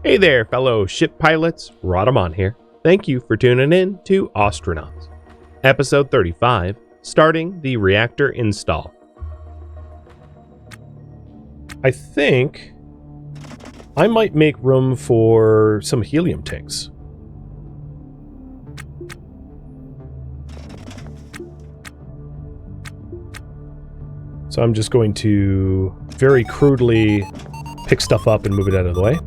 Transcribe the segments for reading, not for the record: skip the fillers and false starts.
Hey there, fellow ship pilots. Rhadamant here. Thank you for tuning in to Ostranauts. Episode 35, starting the reactor install. I think I might make room for some helium tanks. So I'm just going to very crudely pick stuff up and move it out of the way.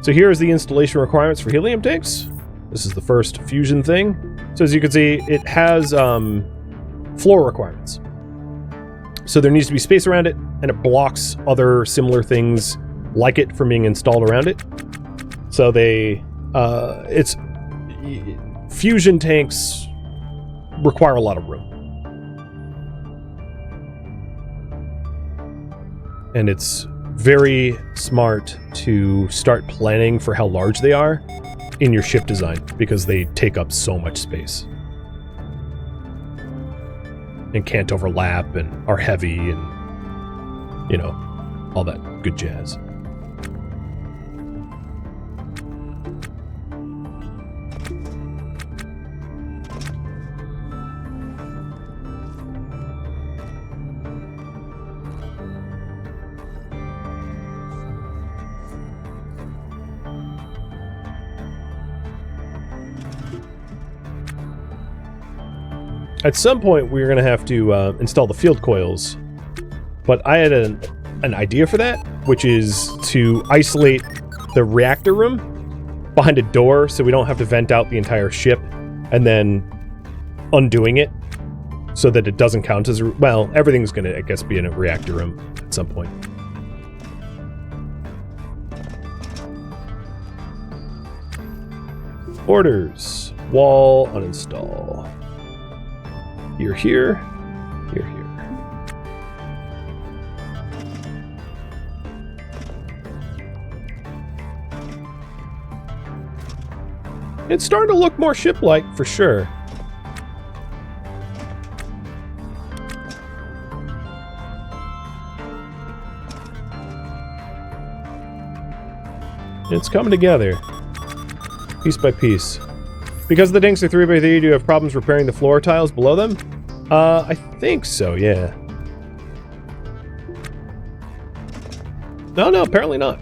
So here's the installation requirements for helium tanks. This is the first fusion thing. So as you can see, it has floor requirements. So there needs to be space around it, and it blocks other similar things like it from being installed around it. So fusion tanks require a lot of room. And it's very smart to start planning for how large they are in your ship design, because they take up so much space and can't overlap and are heavy and, you know, all that good jazz. At some point, we're going to have to install the field coils, but I had an idea for that, which is to isolate the reactor room behind a door so we don't have to vent out the entire ship, and then undoing it so that it doesn't count as... Well, everything's going to, I guess, be in a reactor room at some point. Orders. Wall uninstall. You're here. You're here. It's starting to look more ship-like, for sure. It's coming together. Piece by piece. Because the tanks are 3x3, do you have problems repairing the floor tiles below them? I think so, yeah. No, apparently not.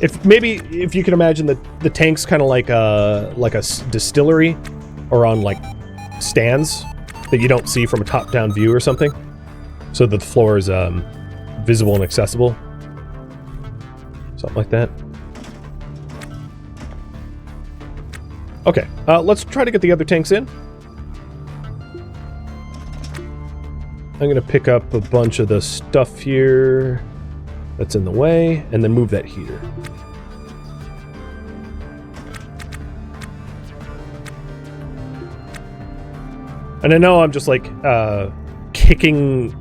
If you can imagine the tank's kind of like a distillery, or on like stands that you don't see from a top-down view or something, so that the floor is visible and accessible. Something like that. Okay, let's try to get the other tanks in. I'm going to pick up a bunch of the stuff here that's in the way, and then move that heater. And I know I'm just like kicking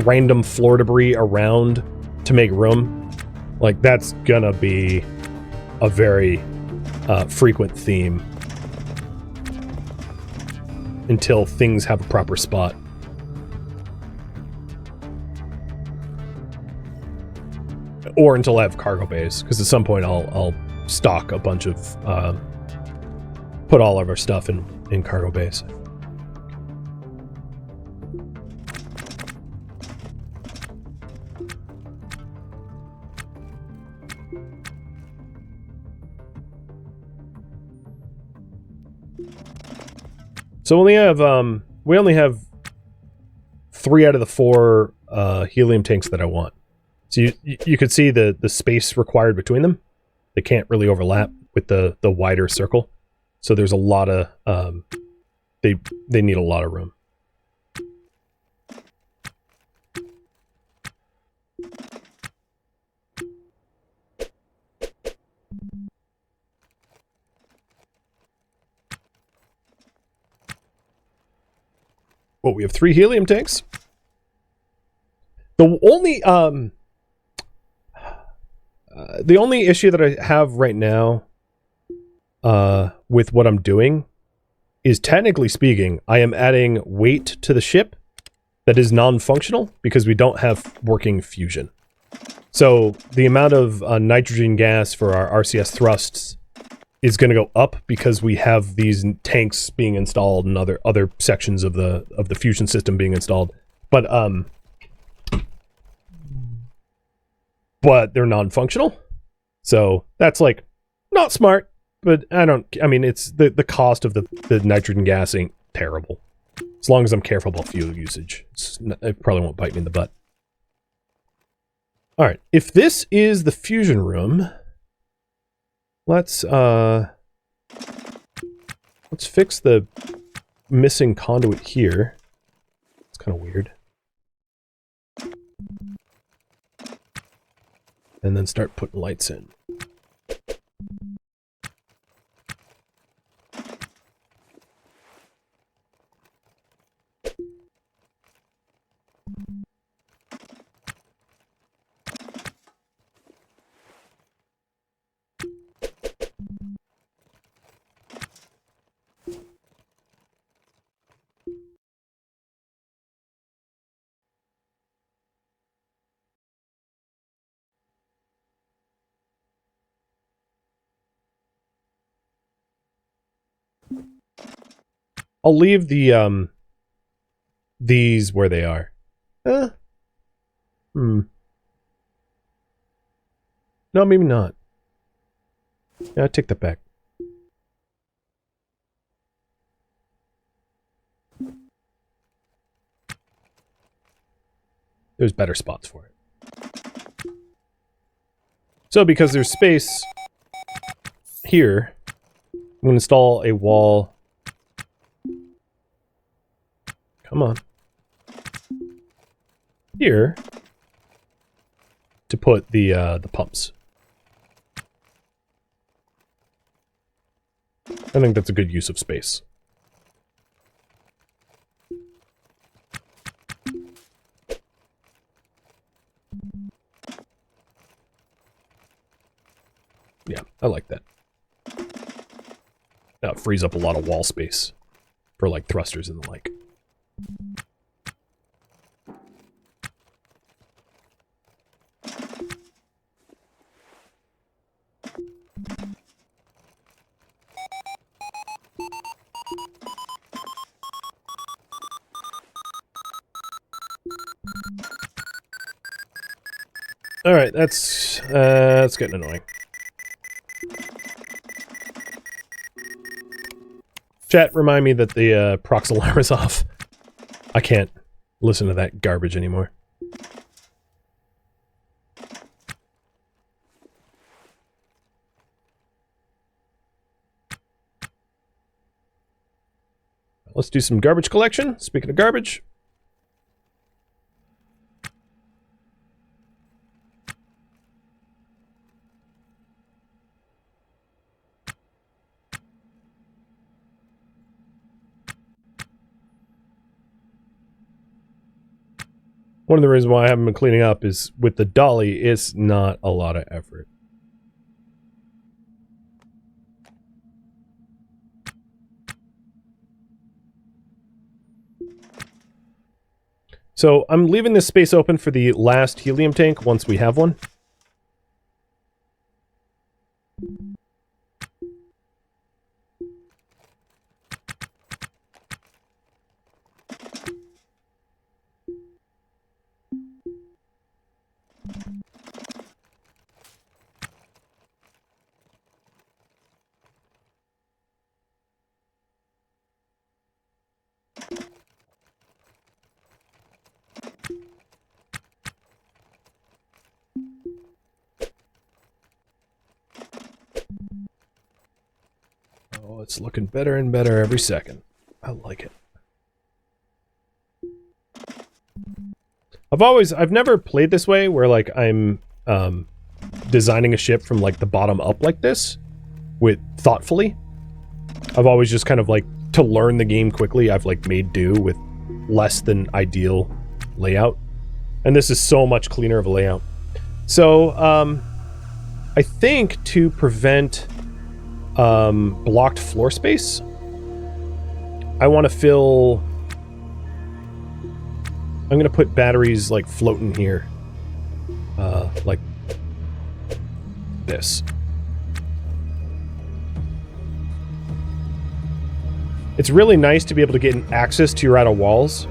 random floor debris around to make room. Like, that's gonna be a very frequent theme until things have a proper spot. Or until I have cargo bays, because at some point I'll stock a bunch of put all of our stuff in cargo bays. So we only have 3 out of the 4 helium tanks that I want. So you could see the space required between them. They can't really overlap with the wider circle. So there's a lot of they need a lot of room. Well, we have 3 helium tanks. The only issue that I have right now with what I'm doing is, technically speaking, I am adding weight to the ship that is non-functional because we don't have working fusion. So the amount of nitrogen gas for our RCS thrusts is going to go up because we have these tanks being installed and other sections of the fusion system being installed. But they're non-functional. So that's like not smart, but I mean, it's the cost of the nitrogen gas ain't terrible. As long as I'm careful about fuel usage. It probably won't bite me in the butt. All right, if this is the fusion room, let's fix the missing conduit here. It's kind of weird. And then start putting lights in. I'll leave the these where they are. No, maybe not. Yeah, I take that back. There's better spots for it. So because there's space here, I'm going to install a wall. Come on. Here to put the pumps. I think that's a good use of space. Yeah, I like that. That frees up a lot of wall space for like thrusters and the like. All right, that's getting annoying. Chat, remind me that the prox alarm is off. I can't listen to that garbage anymore. Let's do some garbage collection. Speaking of garbage. One of the reasons why I haven't been cleaning up is with the dolly, it's not a lot of effort. So I'm leaving this space open for the last helium tank once we have one. Oh, it's looking better and better every second. I like it. I've never played this way where like I'm designing a ship from like the bottom up like this with thoughtfully. I've always just kind of like, to learn the game quickly, I've like made do with less than ideal layout. And this is so much cleaner of a layout. So I think to prevent blocked floor space. I want to fill... I'm going to put batteries, like, floating here. Like this. It's really nice to be able to get access to your outer walls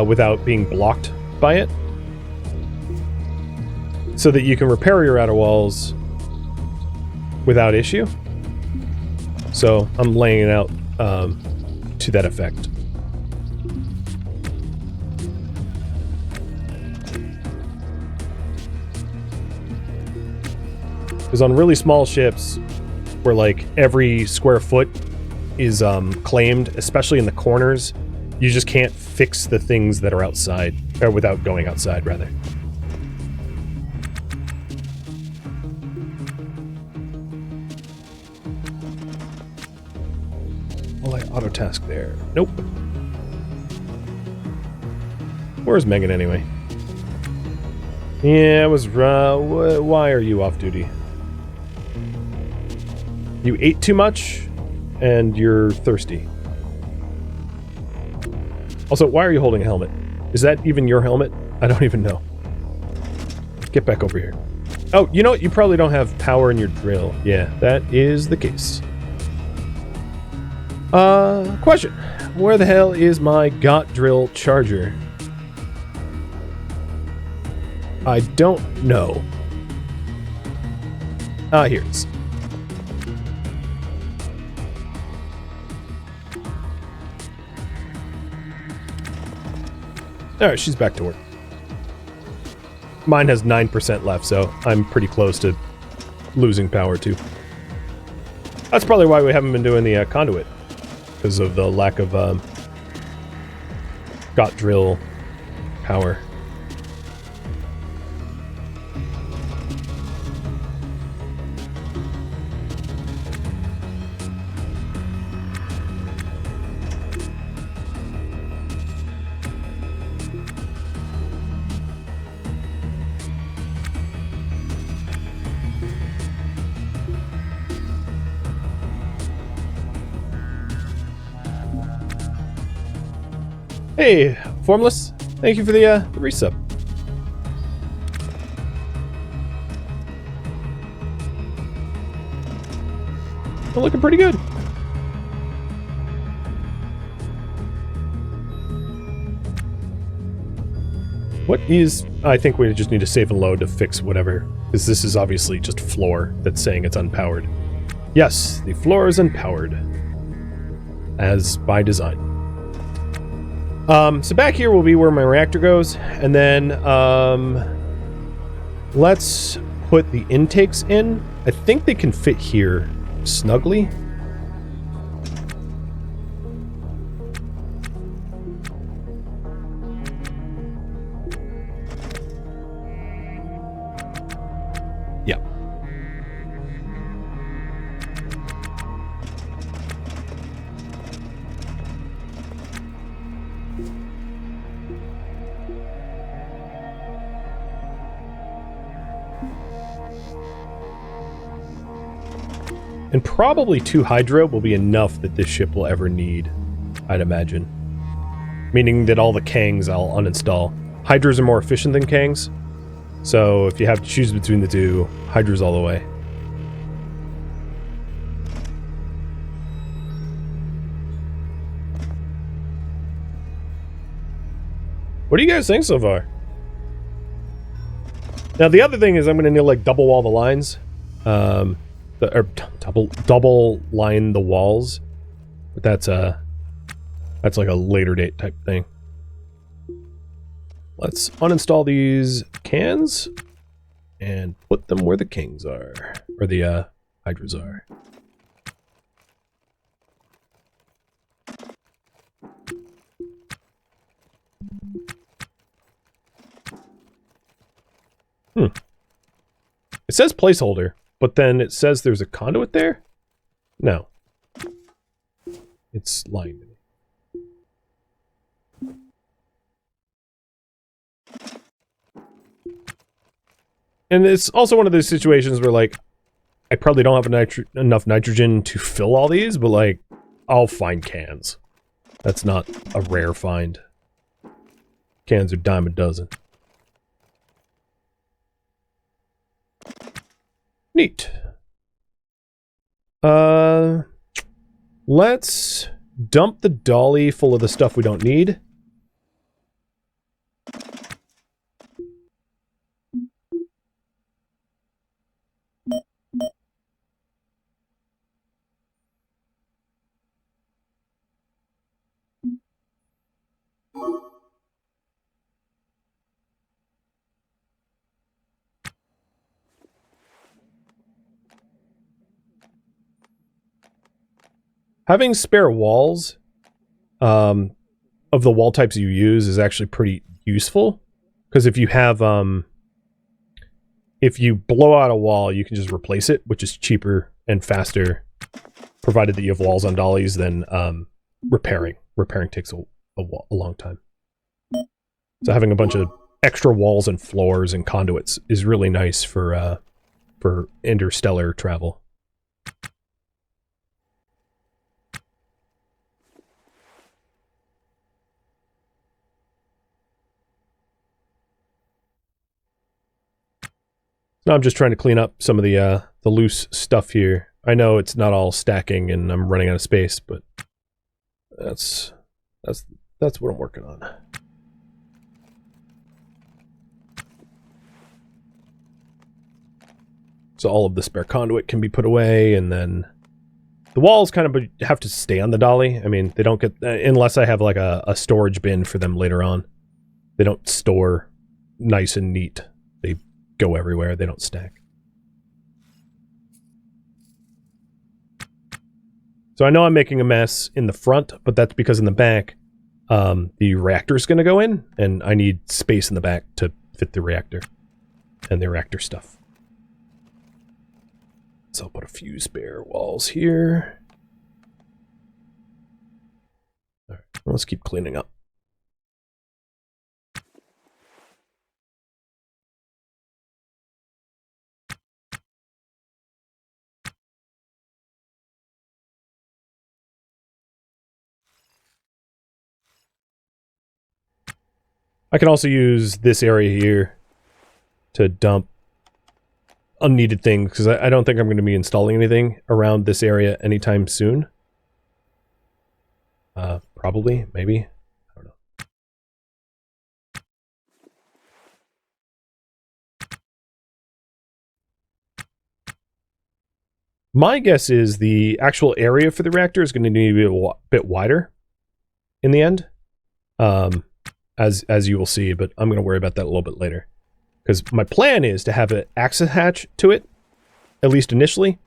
without being blocked by it. So that you can repair your outer walls without issue. So I'm laying it out to that effect. Because on really small ships, where like every square foot is claimed, especially in the corners, you just can't fix the things that are outside, or without going outside, rather. Will I auto-task there? Nope. Where's Megan anyway? Yeah, it was why are you off duty? You ate too much, and you're thirsty. Also, why are you holding a helmet? Is that even your helmet? I don't even know. Get back over here. Oh, you know what? You probably don't have power in your drill. Yeah, that is the case. Question. Where the hell is my got drill charger? I don't know. Here it is. Alright, she's back to work. Mine has 9% left, so I'm pretty close to losing power too. That's probably why we haven't been doing the conduit. Because of the lack of got drill power. Hey, Formless. Thank you for the resub. We're looking pretty good. What is... I think we just need to save and load to fix whatever. Because this is obviously just floor that's saying it's unpowered. Yes, the floor is unpowered. As by design. So back here will be where my reactor goes, and then, let's put the intakes in. I think they can fit here snugly. Yeah. And probably 2 Hydra will be enough that this ship will ever need, I'd imagine. Meaning that all the Kangs I'll uninstall. Hydras are more efficient than Kangs, so if you have to choose between the two, Hydras all the way. What do you guys think so far? Now the other thing is I'm going to need to like double wall the lines. Or double line the walls, but that's like a later date type thing. Let's uninstall these cans and put them where the kings are, or the hydras are. It says placeholder. But then it says there's a conduit there? No. It's lying to me. And it's also one of those situations where, like, I probably don't have enough nitrogen to fill all these, but like, I'll find cans. That's not a rare find. Cans are dime a dozen. Neat. Let's dump the dolly full of the stuff we don't need. Having spare walls of the wall types you use is actually pretty useful, because if you have if you blow out a wall, you can just replace it, which is cheaper and faster, provided that you have walls on dollies, than repairing. Repairing takes a long time. So having a bunch of extra walls and floors and conduits is really nice for interstellar travel. Now I'm just trying to clean up some of the loose stuff here. I know it's not all stacking and I'm running out of space, but that's what I'm working on. So all of the spare conduit can be put away, and then the walls kind of have to stay on the dolly. I mean, they don't get, unless I have like a storage bin for them later on. They don't store nice and neat. They go everywhere. They don't stack. So I know I'm making a mess in the front, but that's because in the back, the reactor is going to go in, and I need space in the back to fit the reactor and the reactor stuff. So I'll put a few spare walls here. All right, well, let's keep cleaning up. I can also use this area here to dump unneeded things, because I don't think I'm going to be installing anything around this area anytime soon. Probably, maybe. I don't know. My guess is the actual area for the reactor is going to need to be a bit wider in the end. As you will see, but I'm going to worry about that a little bit later. Because my plan is to have an access hatch to it, at least initially,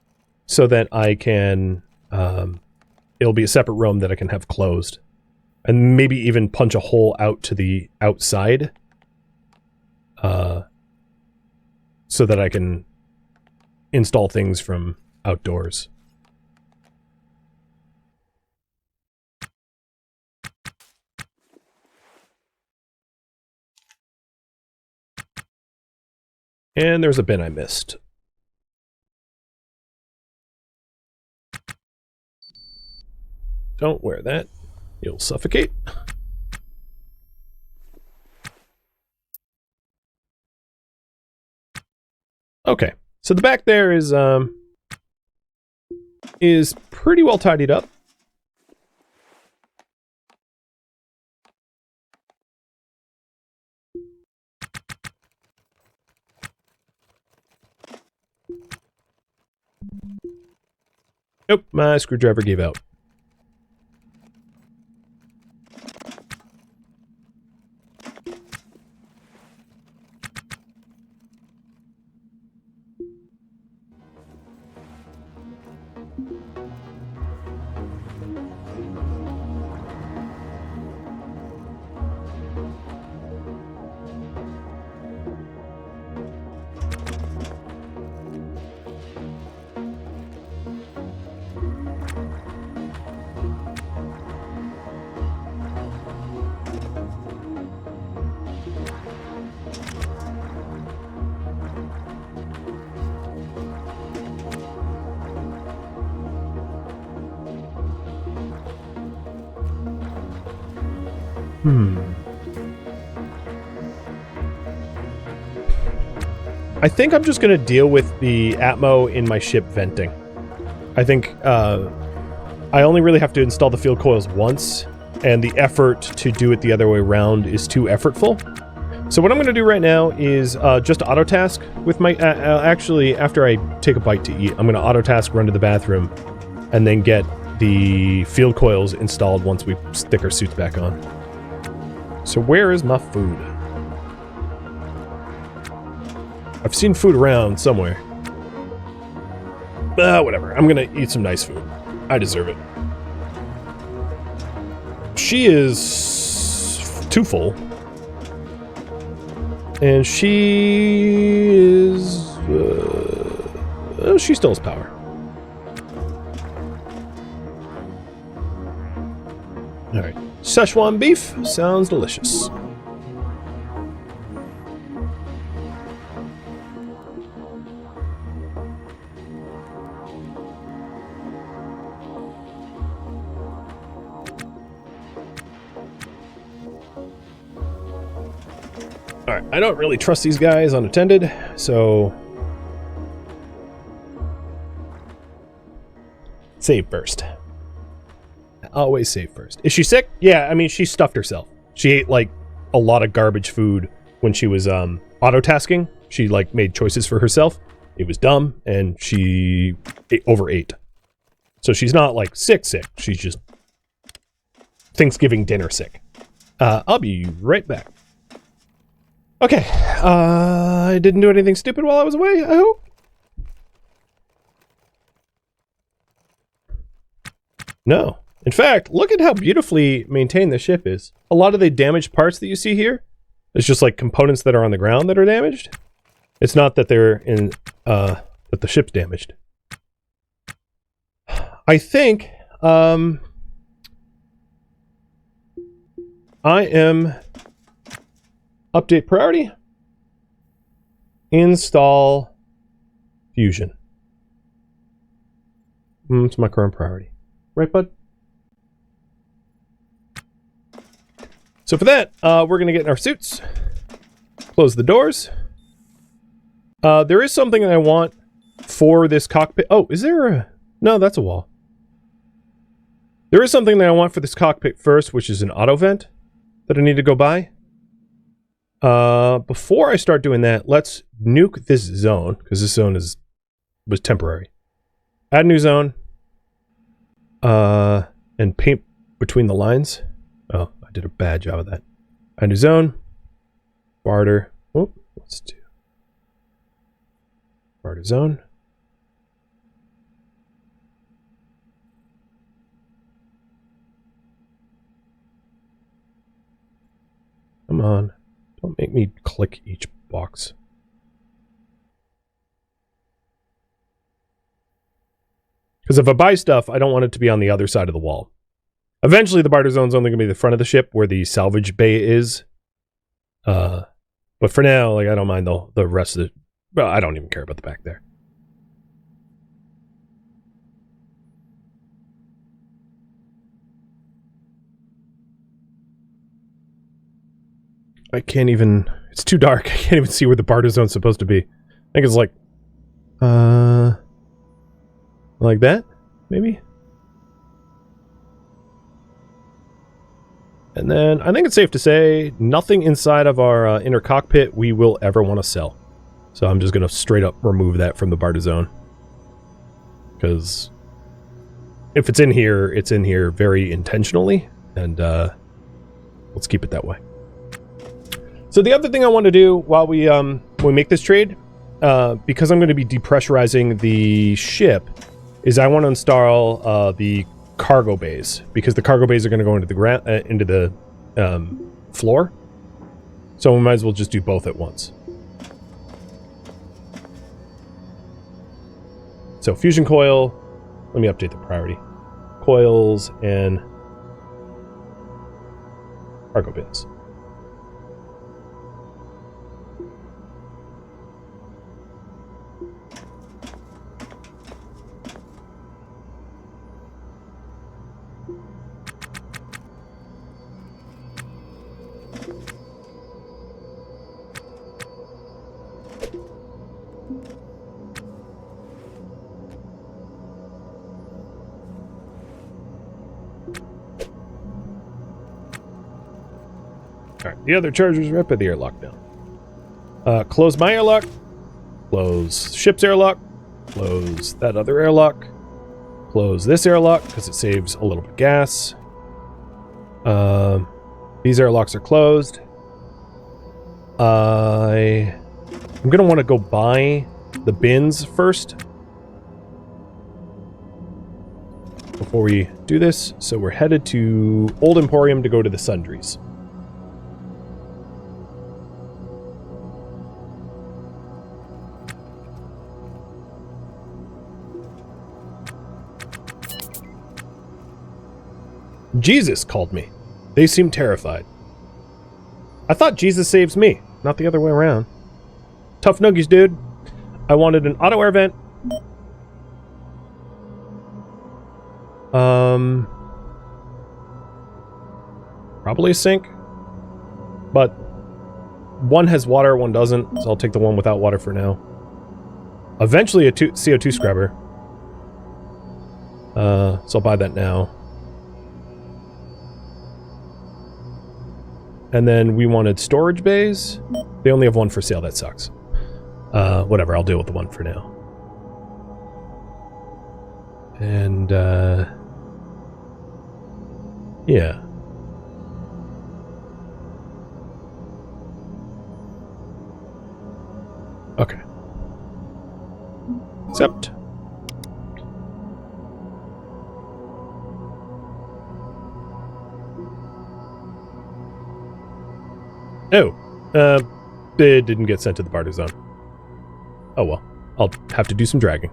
so that I can, it'll be a separate room that I can have closed. And maybe even punch a hole out to the outside, so that I can install things from outdoors. And there's a bin I missed. Don't wear that. You'll suffocate. Okay. So the back there is pretty well tidied up. Nope, my screwdriver gave out. I think I'm just going to deal with the Atmo in my ship venting. I think I only really have to install the field coils once, and the effort to do it the other way around is too effortful. So what I'm going to do right now is just auto task with my... actually, after I take a bite to eat, I'm going to auto task, run to the bathroom, and then get the field coils installed once we stick our suits back on. So where is my food? I've seen food around somewhere. Whatever. I'm gonna eat some nice food. I deserve it. She is too full. And she is... she still has power. Alright. Szechuan beef sounds delicious. Alright, I don't really trust these guys unattended, so... Save first. Always save first. Is she sick? Yeah, I mean, she stuffed herself. She ate, like, a lot of garbage food when she was, auto-tasking. She, like, made choices for herself. It was dumb, and she overate. So she's not, like, sick. She's just Thanksgiving dinner sick. I'll be right back. Okay, I didn't do anything stupid while I was away, I hope? No. In fact, look at how beautifully maintained the ship is. A lot of the damaged parts that you see here, it's just like components that are on the ground that are damaged. It's not that they're in, that the ship's damaged. I think, I am... Update priority. Install Fusion. It's my current priority. Right, bud? So for that, we're going to get in our suits. Close the doors. There is something that I want for this cockpit. Oh, is there a... No, that's a wall. There is something that I want for this cockpit first, which is an auto vent that I need to go buy. Before I start doing that, let's nuke this zone, because this zone was temporary. Add a new zone. And paint between the lines. Oh, I did a bad job of that. Add a new zone. Barter. Oh, let's do barter zone. Come on. Don't make me click each box. Because if I buy stuff, I don't want it to be on the other side of the wall. Eventually, the barter zone's only going to be the front of the ship where the salvage bay is. But for now, like, I don't mind the rest of the... Well, I don't even care about the back there. I can't even... It's too dark. I can't even see where the barter zone's supposed to be. I think it's like... Like that? Maybe? And then, I think it's safe to say, nothing inside of our inner cockpit we will ever want to sell. So I'm just going to straight up remove that from the barter zone. Because... if it's in here very intentionally. And, let's keep it that way. So the other thing I want to do while we make this trade, because I'm going to be depressurizing the ship, is I want to install the cargo bays, because the cargo bays are going to go into the ground, into the floor. So we might as well just do both at once. So fusion coil. Let me update the priority. Coils and cargo bins. Alright, the other charger's right by the airlock now. Close my airlock. Close ship's airlock. Close that other airlock. Close this airlock, because it saves a little bit of gas. These airlocks are closed. I'm going to want to go buy the bins first before we do this. So we're headed to Old Emporium to go to the Sundries. Jesus called me. They seem terrified. I thought Jesus saves me, not the other way around. Tough nuggies, dude. I wanted an auto air vent. Probably a sink. But one has water, one doesn't, so I'll take the one without water for now. Eventually a CO2 scrubber. So I'll buy that now. And then we wanted storage bays. They only have one for sale. That sucks. Whatever, I'll deal with the one for now. And, yeah. Okay. Accept. Oh, it didn't get sent to the barter zone. Oh well, I'll have to do some dragging.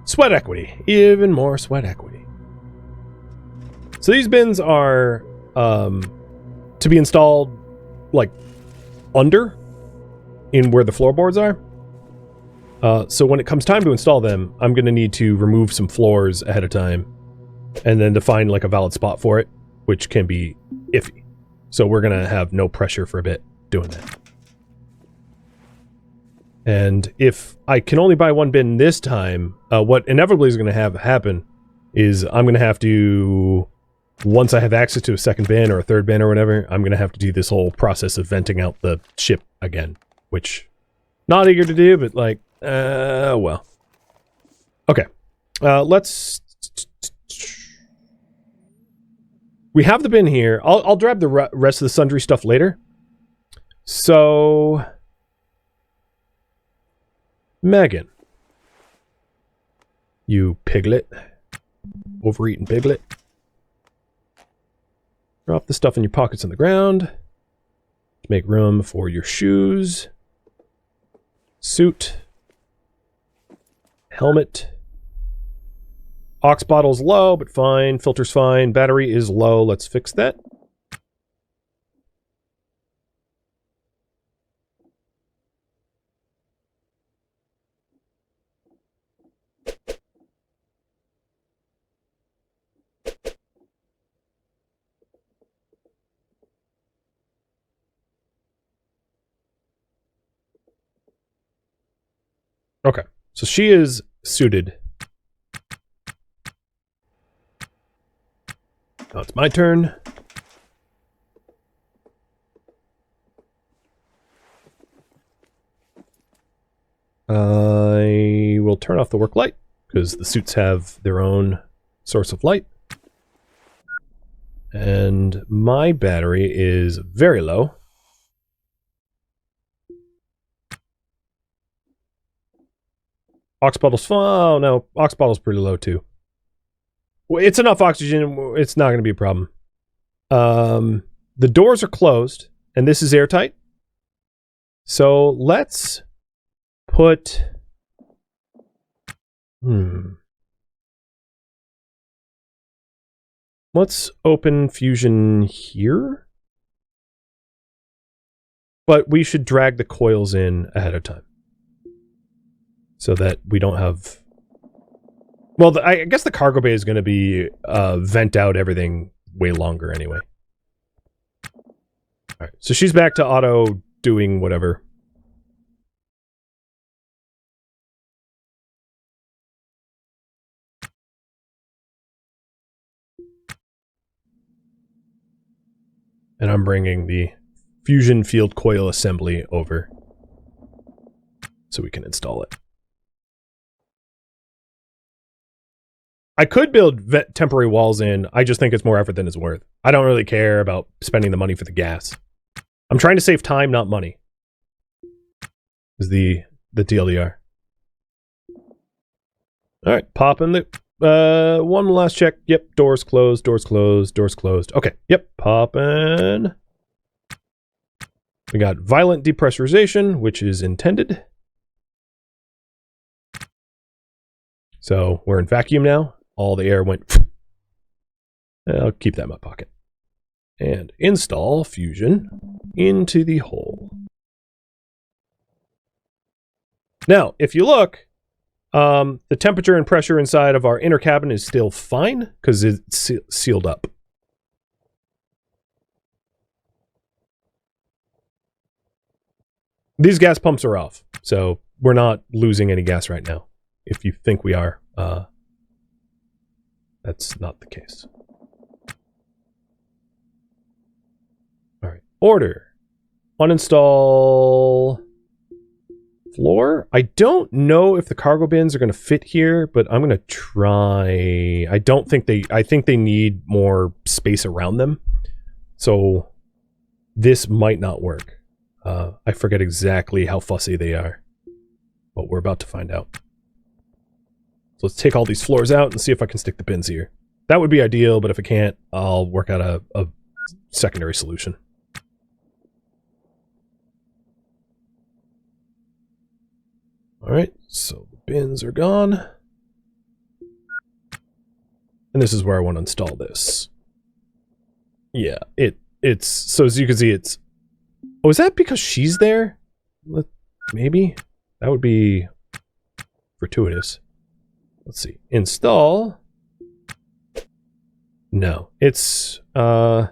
Sweat equity. Even more sweat equity. So these bins are to be installed like under in where the floorboards are. So when it comes time to install them, I'm going to need to remove some floors ahead of time and then to find like a valid spot for it, which can be iffy. So we're going to have no pressure for a bit doing that. And if I can only buy one bin this time, what inevitably is going to have happen is I'm going to have to, once I have access to a second bin or a third bin or whatever, I'm going to have to do this whole process of venting out the ship again, which not eager to do, but like, well. Okay. Let's... We have the bin here. I'll grab the rest of the sundry stuff later. So... Megan. You piglet. Overeaten piglet. Drop the stuff in your pockets on the ground. Make room for your shoes. Suit. Helmet. Aux bottle's low, but fine. Filter's fine. Battery is low. Let's fix that. Okay, so she is suited. Now it's my turn. I will turn off the work light, because the suits have their own source of light. And my battery is very low. Aux bottle's fine. Oh no, aux bottle's pretty low too. Well, it's enough oxygen. It's not going to be a problem. The doors are closed, and this is airtight. So let's put... Let's open fusion here. But we should drag the coils in ahead of time, so that we don't have... Well, I guess the cargo bay is going to be vent out everything way longer anyway. Alright, so she's back to auto doing whatever. And I'm bringing the fusion field coil assembly over so we can install it. I could build temporary walls in. I just think it's more effort than it's worth. I don't really care about spending the money for the gas. I'm trying to save time, not money. Is the TLDR. All right, pop in the one last check. Yep, doors closed, doors closed, doors closed. Okay, yep, pop in. We got violent depressurization, which is intended. So we're in vacuum now. All the air went. I'll keep that in my pocket. And install fusion into the hole. Now, if you look, the temperature and pressure inside of our inner cabin is still fine because it's sealed up. These gas pumps are off, so we're not losing any gas right now. If you think we are, that's not the case. All right, order. Uninstall floor. I don't know if the cargo bins are going to fit here, but I'm going to try. I think they need more space around them. So this might not work. I forget exactly how fussy they are, but we're about to find out. So let's take all these floors out and see if I can stick the bins here. That would be ideal, but if I can't, I'll work out a secondary solution. Alright, so the bins are gone. And this is where I want to install this. Yeah, it's so as you can see, it's... Oh, is that because she's there? Maybe? That would be gratuitous. Let's see. Install. No. It's, Oh,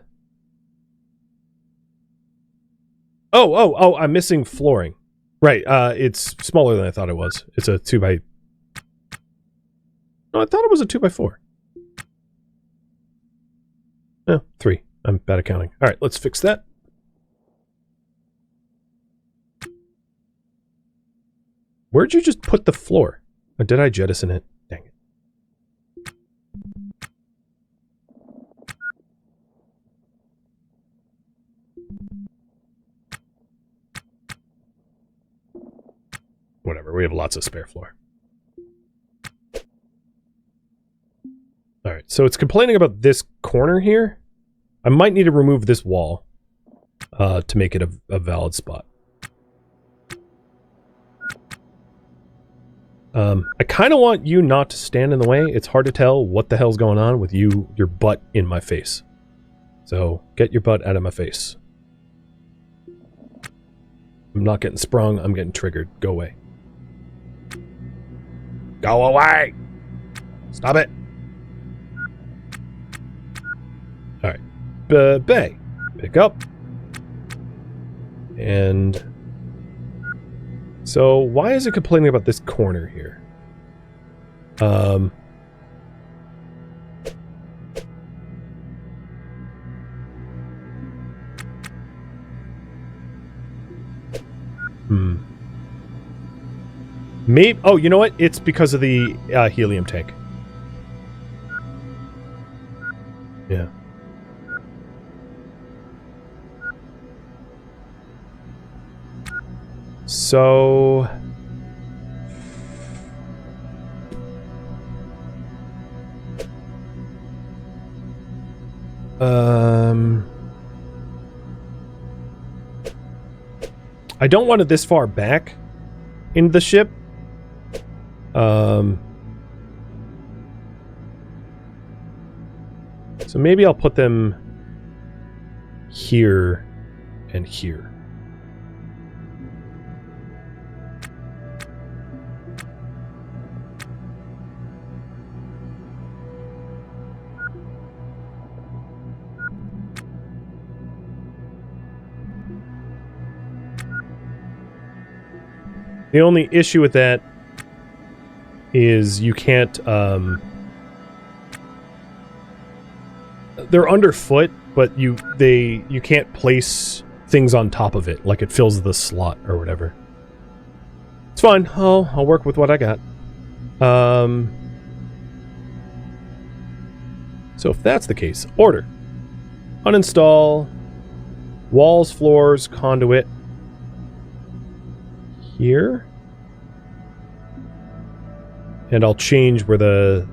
I'm missing flooring. Right, it's smaller than I thought it was. It's a 2x... No, I thought it was a 2x4. No, 3. I'm bad at counting. Alright, let's fix that. Where'd you just put the floor? Or did I jettison it? Dang it. Whatever, we have lots of spare floor. Alright, so it's complaining about this corner here. I might need to remove this wall to make it a valid spot. I kind of want you not to stand in the way. It's hard to tell what the hell's going on with your butt in my face. So, get your butt out of my face. I'm not getting sprung, I'm getting triggered. Go away. Go away! Stop it! Alright. Bay. Pick up. And... So, why is it complaining about this corner here? Maybe... Oh, you know what? It's because of the helium tank. Yeah. So... I don't want it this far back in the ship. So maybe I'll put them here and here. The only issue with that is you can't, they're underfoot, but you can't place things on top of it, like it fills the slot or whatever. It's fine. I'll work with what I got. So if that's the case, order. Uninstall walls, floors, conduit. Here. And I'll change where the...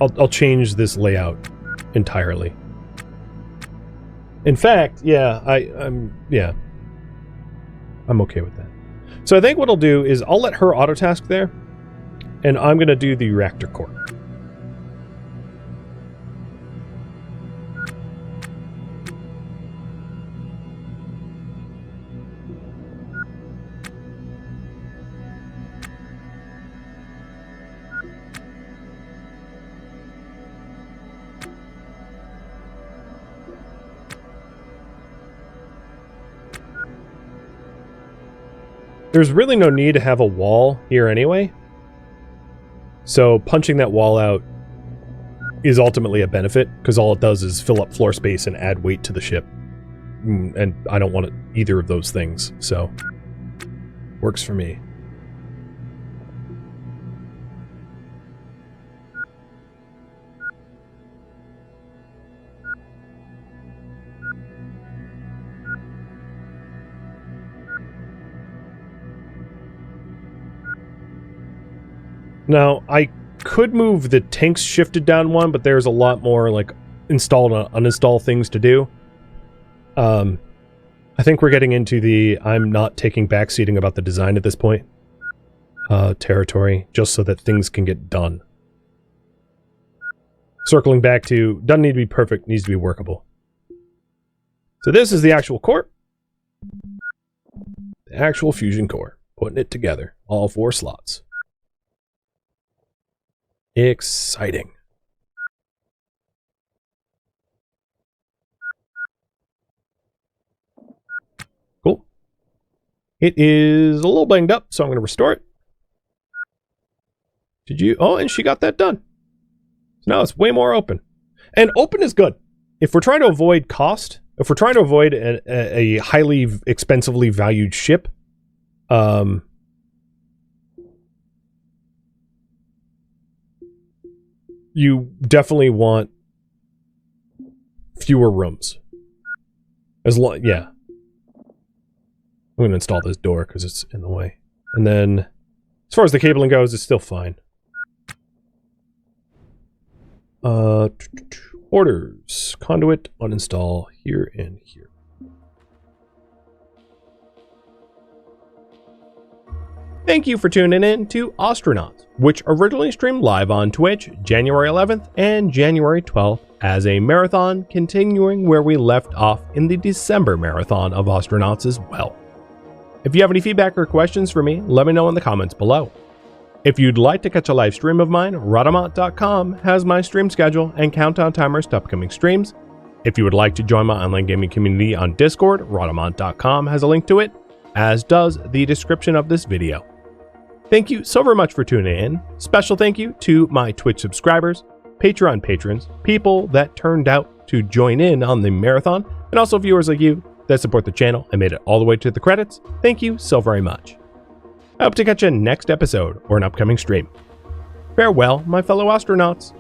I'll change this layout entirely. In fact, yeah, I'm okay with that. So I think what I'll do is I'll let her auto-task there, and I'm going to do the reactor core. There's really no need to have a wall here anyway. So punching that wall out is ultimately a benefit, because all it does is fill up floor space and add weight to the ship. And I don't want either of those things, so works for me. Now, I could move the tanks shifted down one, but there's a lot more, like, install and uninstall things to do. I think we're getting into the I'm not taking backseating about the design at this point territory, just so that things can get done. Circling back to, doesn't need to be perfect, needs to be workable. So this is the actual core. The actual fusion core. Putting it together. All 4 slots. Exciting. Cool. It is a little banged up, so I'm going to restore it. Did you? Oh, and she got that done. So now it's way more open. And open is good. If we're trying to avoid cost, if we're trying to avoid a highly expensively valued ship, you definitely want fewer rooms. Yeah. I'm going to install this door because it's in the way. And then, as far as the cabling goes, it's still fine. Orders. Conduit, uninstall, here and here. Thank you for tuning in to Ostranauts, which originally streamed live on Twitch January 11th and January 12th as a marathon, continuing where we left off in the December marathon of Ostranauts as well. If you have any feedback or questions for me, let me know in the comments below. If you'd like to catch a live stream of mine, Rhadamant.com has my stream schedule and countdown timers to upcoming streams. If you would like to join my online gaming community on Discord, Rhadamant.com has a link to it, as does the description of this video. Thank you so very much for tuning in. Special thank you to my Twitch subscribers, Patreon patrons, people that turned out to join in on the marathon, and also viewers like you that support the channel and made it all the way to the credits. Thank you so very much. I hope to catch you next episode or an upcoming stream. Farewell, my fellow astronauts.